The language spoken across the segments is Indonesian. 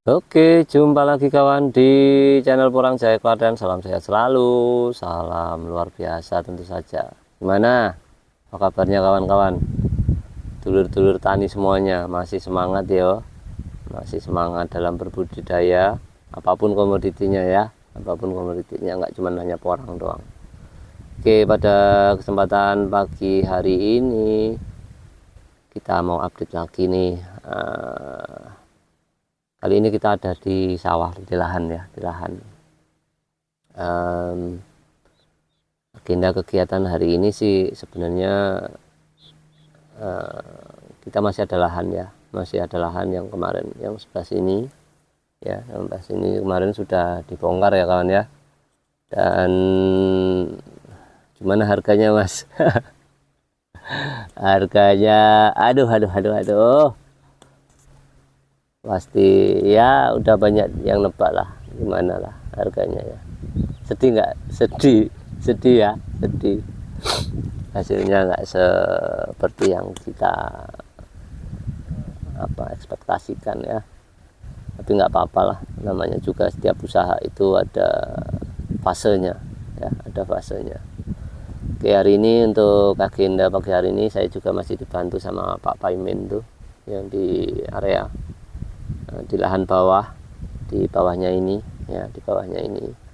Oke, jumpa lagi kawan di channel Porang Jaya Klaten. Salam sehat selalu, salam luar biasa tentu saja. Gimana? Apa kabarnya kawan-kawan? Dulur-dulur tani semuanya masih semangat ya? Masih semangat dalam berbudidaya, apapun komoditinya ya, apapun komoditinya, nggak cuma hanya porang doang. Oke, pada kesempatan pagi hari ini kita mau update lagi nih. Kali ini kita ada di sawah, di lahan ya, di lahan. Agenda kegiatan hari ini sih sebenarnya kita masih ada lahan ya, masih ada lahan yang kemarin yang sebelah sini ya, yang sebelah sini kemarin sudah dibongkar ya kawan ya. Dan gimana harganya mas? Harganya aduh, pasti ya udah banyak yang nebak lah, gimana lah harganya ya. Sedih nggak? Sedih ya, sedih. Hasilnya nggak seperti yang kita ekspektasikan ya, tapi nggak apa-apa lah, namanya juga setiap usaha itu ada fasenya ya, ada fasenya. Oke, hari ini untuk agenda pagi hari ini saya juga masih dibantu sama Pak Paimin tuh yang di area di lahan bawah, di bawahnya ini ya, di bawahnya ini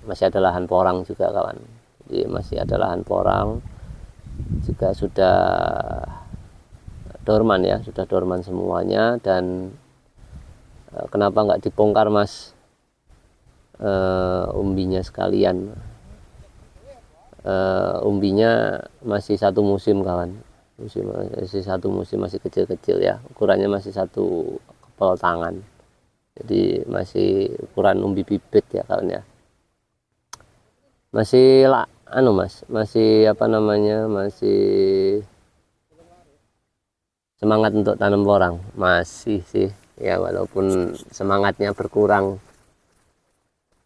masih ada lahan porang juga kawan. Jadi masih ada lahan porang juga, sudah dorman ya, sudah dorman semuanya. Dan kenapa nggak dibongkar mas, umbinya sekalian? Umbinya masih satu musim kawan, masih satu musim, masih kecil-kecil ya, ukurannya masih satu kepal tangan, jadi masih ukuran umbi bibit ya kawan ya. Masih lah mas, masih masih semangat untuk tanam porang, masih sih ya, walaupun semangatnya berkurang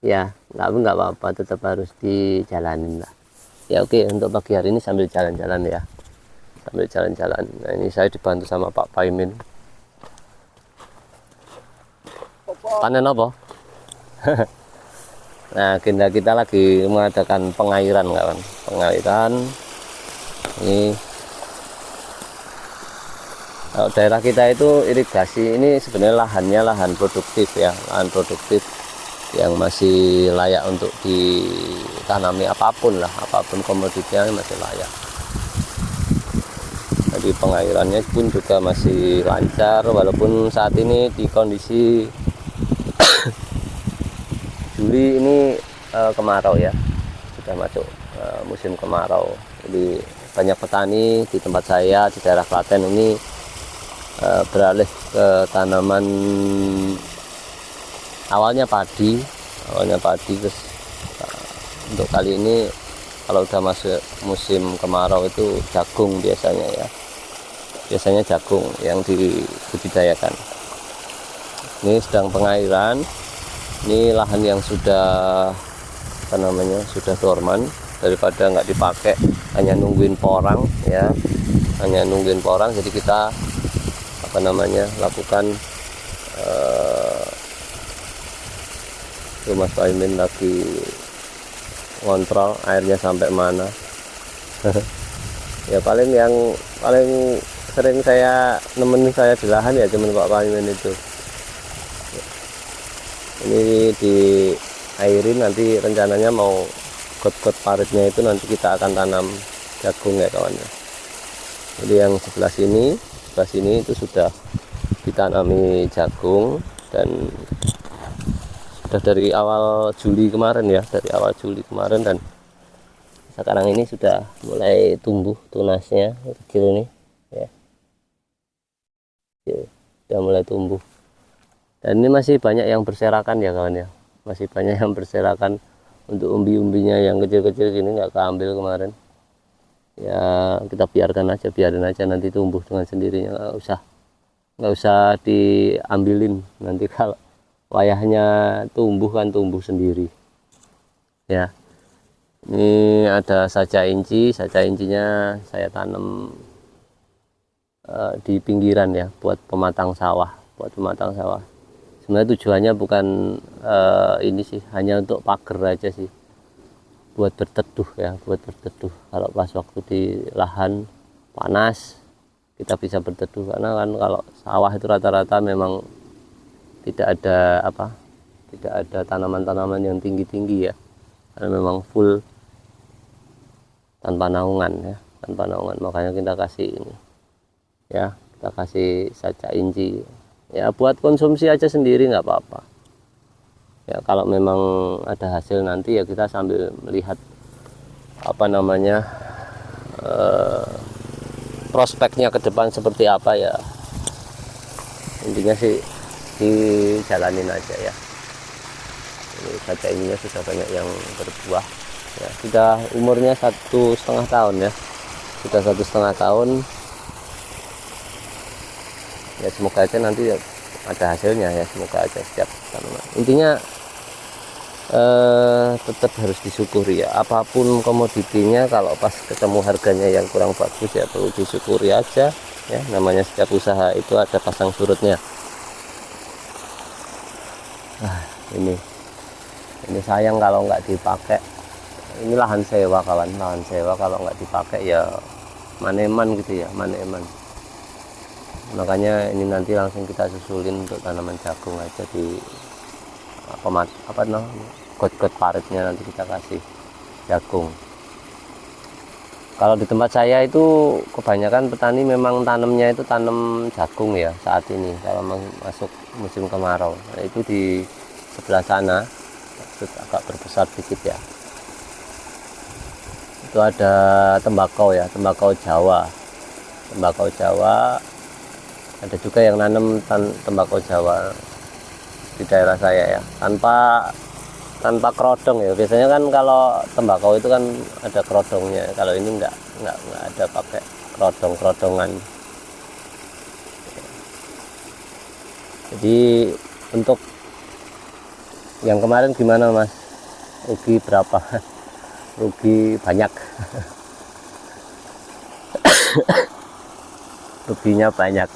ya, nggak apa-apa, tetap harus dijalanin lah ya. Oke, untuk pagi hari ini sambil jalan-jalan ya, sambil jalan-jalan. Nah, ini saya dibantu sama Pak Paimin. Panen apa? Nah, agenda kita lagi mengadakan pengairan kawan, pengairan ini. Kalau daerah kita itu irigasi ini sebenarnya lahannya lahan produktif ya, lahan produktif yang masih layak untuk ditanami apapun lah, apapun komoditinya masih layak. Jadi pengairannya pun juga masih lancar, walaupun saat ini di kondisi Juli ini kemarau ya, sudah masuk musim kemarau. Jadi banyak petani di tempat saya di daerah Klaten ini beralih ke tanaman awalnya padi, terus untuk kali ini kalau udah masuk musim kemarau itu jagung biasanya ya, biasanya jagung yang dibudidayakan. Ini sedang pengairan, ini lahan yang sudah sudah dorman, daripada nggak dipakai hanya nungguin porang ya, hanya nungguin porang. Jadi kita lakukan Mas Paimin lagi ngontrol airnya sampai mana. Ya paling sering saya nemenin saya di lahan ya cuman Pak Paimin itu. Ini di airin, nanti rencananya mau got-got paritnya itu nanti kita akan tanam jagung ya kawan ya. Jadi yang sebelah sini itu sudah ditanami jagung, dan sudah dari awal Juli kemarin ya, dari awal Juli kemarin, dan sekarang ini sudah mulai tumbuh tunasnya kecil ini ya, sudah mulai tumbuh. Dan ini masih banyak yang berserakan ya kawan ya, masih banyak yang berserakan. Untuk umbi-umbinya yang kecil-kecil gini nggak keambil kemarin ya, kita biarin aja nanti tumbuh dengan sendirinya, nggak usah diambilin. Nanti kalau wayahnya tumbuh kan tumbuh sendiri ya. Ini ada saja incinya saya tanam di pinggiran ya, buat pematang sawah, sebenarnya tujuannya bukan ini sih, hanya untuk pagar aja sih, buat berteduh ya, kalau pas waktu di lahan panas kita bisa berteduh. Karena kan kalau sawah itu rata-rata memang tidak ada tanaman-tanaman yang tinggi-tinggi ya, karena memang full tanpa naungan ya, makanya kita kasih ini ya, kita kasih saja inci ya, buat konsumsi aja sendiri nggak apa-apa ya. Kalau memang ada hasil nanti ya kita sambil melihat prospeknya ke depan seperti apa ya, intinya sih dijalanin aja ya. Ini saja ininya sudah banyak yang berbuah ya, sudah umurnya 1,5 tahun ya, sudah 1,5 tahun ya. Semoga aja nanti ya ada hasilnya ya, semoga aja setiap tanaman. Intinya tetap harus disyukuri ya, apapun komoditinya. Kalau pas ketemu harganya yang kurang bagus ya perlu disyukuri aja ya, namanya setiap usaha itu ada pasang surutnya. Ini sayang kalau nggak dipakai. Ini lahan sewa kawan, kalau nggak dipakai ya maneman gitu ya, makanya ini nanti langsung kita susulin untuk tanaman jagung aja di got paritnya, nanti kita kasih jagung. Kalau di tempat saya itu kebanyakan petani memang tanamnya itu tanam jagung ya saat ini, kalau masuk musim kemarau. Nah, itu di sebelah sana agak berbesar dikit ya, itu ada tembakau ya, tembakau Jawa. Ada juga yang nanam tembakau Jawa di daerah saya ya, tanpa kerodong ya. Biasanya kan kalau tembakau itu kan ada kerodongnya, kalau ini enggak ada pakai kerodongan. Jadi untuk yang kemarin gimana Mas, rugi berapa? Rugi banyak. Ruginya banyak.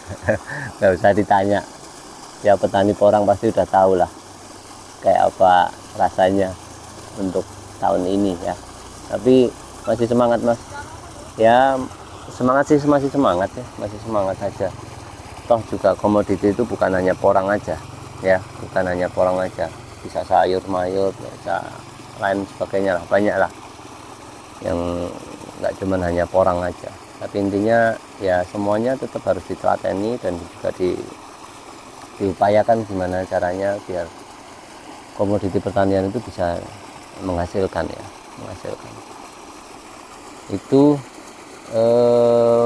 Nggak usah ditanya ya, petani porang pasti udah tahu lah kayak apa rasanya untuk tahun ini ya. Tapi masih semangat Mas ya, semangat sih, masih semangat ya, masih semangat saja. Toh juga komoditi itu bukan hanya porang aja ya, bisa sayur mayur, bisa lain sebagainya lah, banyak lah yang nggak cuman hanya porang aja. Tapi intinya ya semuanya tetap harus ditelateni dan juga diupayakan gimana caranya biar komoditi pertanian itu bisa menghasilkan ya, itu.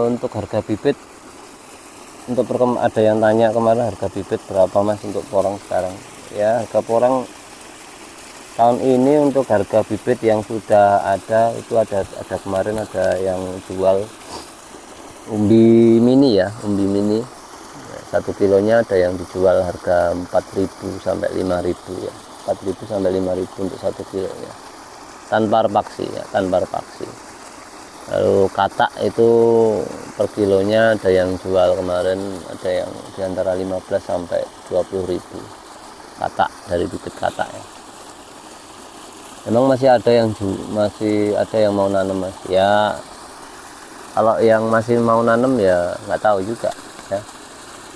Untuk harga bibit, ada yang tanya kemarin harga bibit berapa Mas untuk porang sekarang ya. Harga porang tahun ini untuk harga bibit yang sudah ada itu ada kemarin ada yang jual umbi mini ya, 1 kilonya ada yang dijual harga 4.000 sampai 5.000 ya, 4.000 sampai 5.000 untuk 1 kilo ya, tanpa repaksi. Lalu katak itu per kilonya ada yang jual kemarin, ada yang diantara 15 sampai 20.000 katak, dari bibit katak ya. Memang masih ada yang mau nanam Mas ya. Kalau yang masih mau nanam ya nggak tahu juga ya.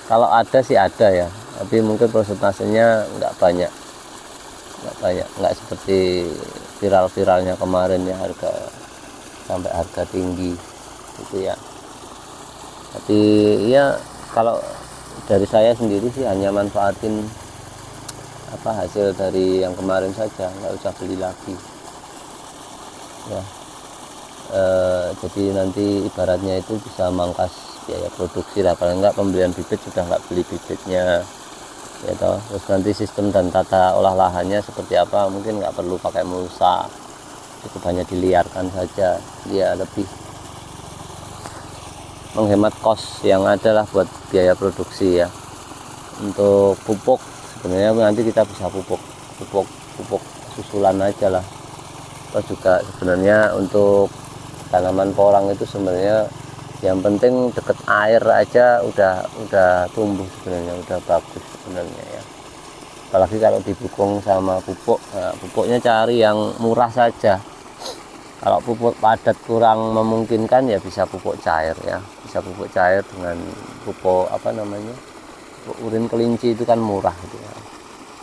Kalau ada sih ada ya, tapi mungkin persentasenya nggak banyak, nggak seperti viralnya kemarin ya, sampai harga tinggi gitu ya. Tapi ya kalau dari saya sendiri sih hanya manfaatin hasil dari yang kemarin saja, nggak usah beli lagi ya. Jadi nanti ibaratnya itu bisa mangkas biaya produksi lah, paling enggak pembelian bibit sudah nggak beli bibitnya ya toh. Terus nanti sistem dan tata olah lahannya seperti apa, mungkin nggak perlu pakai mulsa, cukup hanya diliarkan saja, dia lebih menghemat kos yang ada lah buat biaya produksi ya. Untuk pupuk sebenarnya nanti kita bisa pupuk susulan aja lah. Terus juga sebenarnya untuk tanaman porang itu sebenarnya Yang penting deket air aja udah tumbuh sebenarnya, udah bagus sebenarnya ya. Apalagi kalau didukung sama pupuk. Nah, pupuknya cari yang murah saja. Kalau pupuk padat kurang memungkinkan ya bisa pupuk cair ya, bisa pupuk cair dengan pupuk apa namanya, pupuk urin kelinci itu kan murah gitu ya.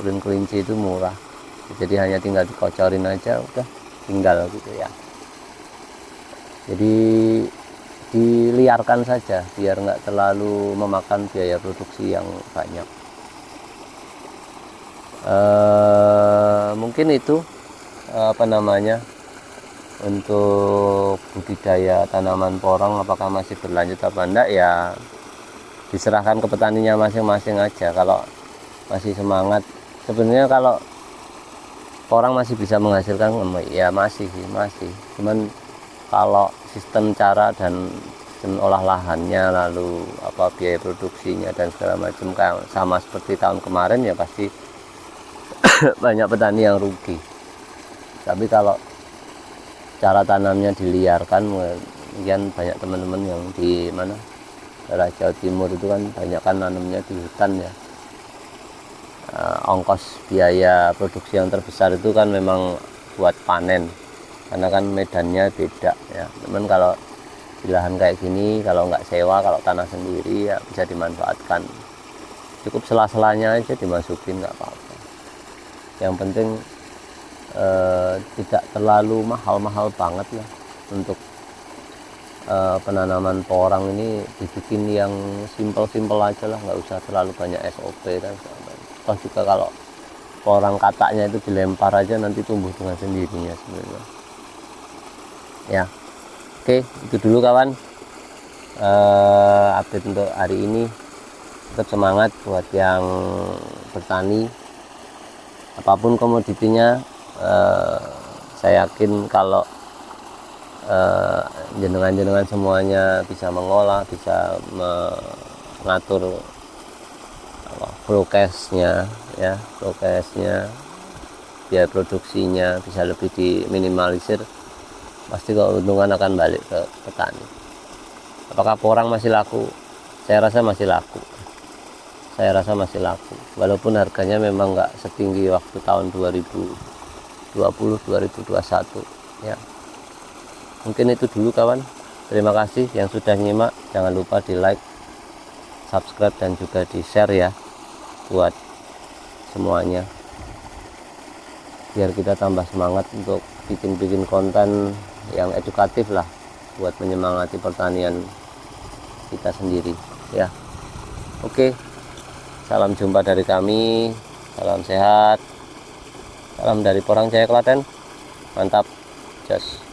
Urin kelinci itu murah, jadi hanya tinggal dikocorin aja udah tinggal gitu ya. Jadi diliarkan saja biar nggak terlalu memakan biaya produksi yang banyak. Mungkin itu apa namanya, untuk budidaya tanaman porong apakah masih berlanjut apa enggak ya diserahkan ke petaninya masing-masing aja. Kalau masih semangat, sebenarnya kalau porong masih bisa menghasilkan ya masih cuman kalau sistem cara dan sistem olah lahannya, lalu apa biaya produksinya dan segala macam kayak sama seperti tahun kemarin ya pasti banyak petani yang rugi. Tapi kalau cara tanamnya diliarkan, kemudian banyak teman-teman yang di mana daerah Jawa Timur itu kan banyak kan nanamnya di hutan ya. Ongkos biaya produksi yang terbesar itu kan memang buat panen, karena kan medannya beda ya. Teman kalau di lahan kayak gini, kalau nggak sewa, kalau tanah sendiri ya bisa dimanfaatkan. Cukup sela-selanya aja dimasukin, nggak apa-apa. Yang penting tidak terlalu mahal-mahal banget lah untuk penanaman porang ini. Dibikin yang simpel-simpel aja lah, nggak usah terlalu banyak SOP kan. Toh juga kalau porang kataknya itu dilempar aja nanti tumbuh dengan sendirinya sebenarnya ya. Oke, itu dulu kawan update untuk hari ini. Tetap semangat buat yang bertani apapun komoditinya. Saya yakin kalau jenengan-jenengan semuanya bisa mengolah, bisa mengatur prokesnya ya, prokesnya, biaya produksinya bisa lebih diminimalisir, pasti keuntungan akan balik ke petani. Apakah porang masih laku? Saya rasa masih laku. Walaupun harganya memang nggak setinggi waktu tahun 2020-2021 ya. Mungkin itu dulu kawan. Terima kasih yang sudah nyimak. Jangan lupa di like, subscribe dan juga di share ya buat semuanya, biar kita tambah semangat untuk bikin konten yang edukatif lah buat menyemangati pertanian kita sendiri ya. Oke, salam jumpa dari kami, salam sehat, salam dari Porang Jaya Klaten, mantap, jos.